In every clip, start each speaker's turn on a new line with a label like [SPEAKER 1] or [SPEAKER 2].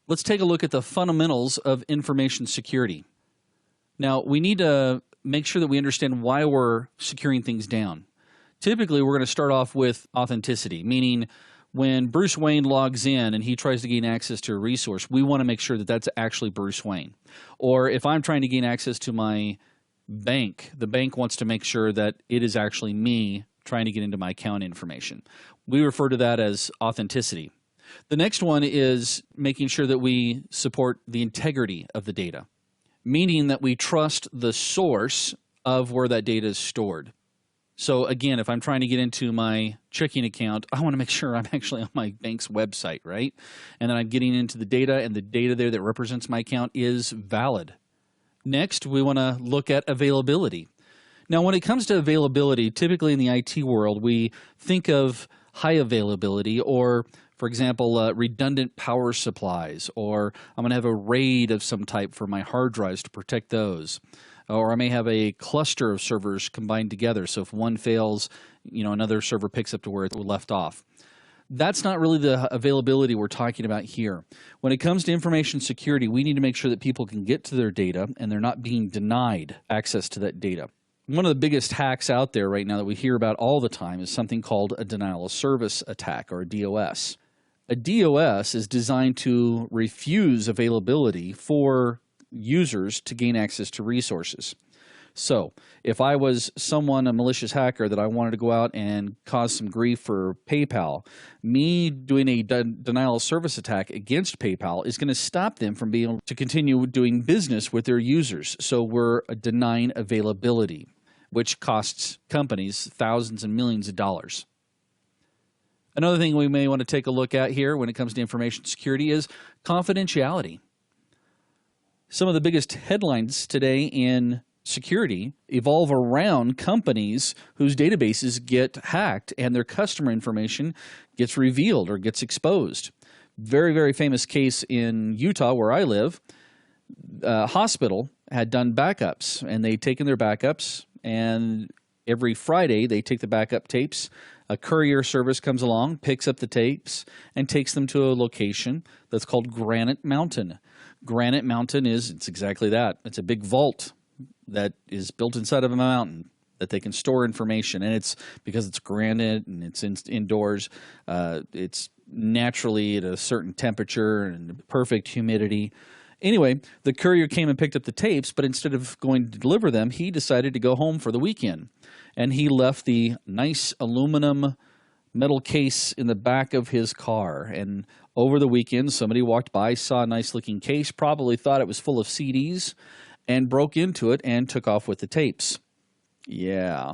[SPEAKER 1] Let's take a look at the fundamentals of information security. Now, we need to make sure that we understand why we're securing things down. Typically, we're going to start off with authenticity, meaning when Bruce Wayne logs in and he tries to gain access to a resource, we want to make sure that that's actually Bruce Wayne. Or if I'm trying to gain access to my bank, the bank wants to make sure that it is actually me trying to get into my account information. We refer to that as authenticity. The next one is making sure that we support the integrity of the data, meaning that we trust the source of where that data is stored. So again, if I'm trying to get into my checking account, I want to make sure I'm actually on my bank's website, right? And then I'm getting into the data, and the data there that represents my account is valid. Next, we want to look at availability. Now, when it comes to availability, typically in the IT world, we think of high availability or, for example, redundant power supplies, or I'm going to have a RAID of some type for my hard drives to protect those. Or I may have a cluster of servers combined together, so if one fails, another server picks up to where it left off. That's not really the availability we're talking about here. When it comes to information security, we need to make sure that people can get to their data and they're not being denied access to that data. One of the biggest hacks out there right now that we hear about all the time is something called a denial of service attack, or a DOS. A DOS is designed to refuse availability for users to gain access to resources. So if I was a malicious hacker that I wanted to go out and cause some grief for PayPal, me doing a denial of service attack against PayPal is going to stop them from being able to continue doing business with their users. So we're denying availability, which costs companies thousands and millions of dollars. Another thing we may want to take a look at here when it comes to information security is confidentiality. Some of the biggest headlines today in security evolve around companies whose databases get hacked and their customer information gets revealed or gets exposed. Very, very famous case in Utah where I live. A hospital had done backups, and they'd taken their backups, and every Friday they take the backup tapes. A courier service comes along, picks up the tapes, and takes them to a location that's called Granite Mountain. Granite Mountain it's exactly that. It's a big vault that is built inside of a mountain that they can store information. And it's because it's granite and it's indoors. It's naturally at a certain temperature and perfect humidity. Anyway, the courier came and picked up the tapes, but instead of going to deliver them, he decided to go home for the weekend. And he left the nice aluminum metal case in the back of his car. And over the weekend, somebody walked by, saw a nice-looking case, probably thought it was full of CDs, and broke into it and took off with the tapes. Yeah,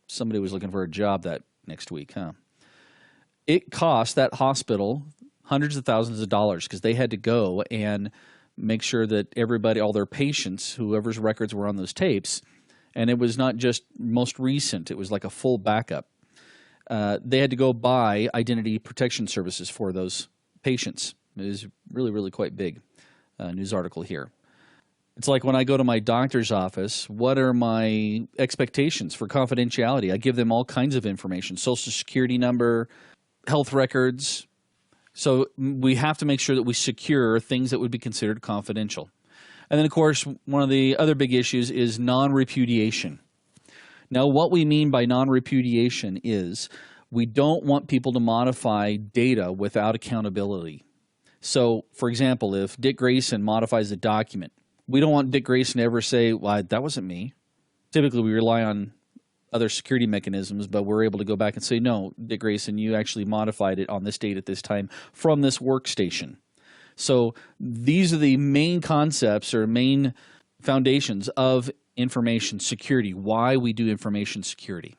[SPEAKER 1] somebody was looking for a job that next week, huh? It cost that hospital hundreds of thousands of dollars because they had to go and make sure that everybody, all their patients, whoever's records were on those tapes, and it was not just most recent, it was like a full backup. They had to go buy identity protection services for those patients. It is really, really quite big. News article here. It's like when I go to my doctor's office, what are my expectations for confidentiality? I give them all kinds of information, social security number, health records. So we have to make sure that we secure things that would be considered confidential. And then, of course, one of the other big issues is non-repudiation. Now, what we mean by non-repudiation is we don't want people to modify data without accountability. So, for example, if Dick Grayson modifies a document, we don't want Dick Grayson to ever say, well, that wasn't me. Typically, we rely on other security mechanisms, but we're able to go back and say, no, Dick Grayson, you actually modified it on this date at this time from this workstation. So these are the main concepts or main foundations of information security, why we do information security.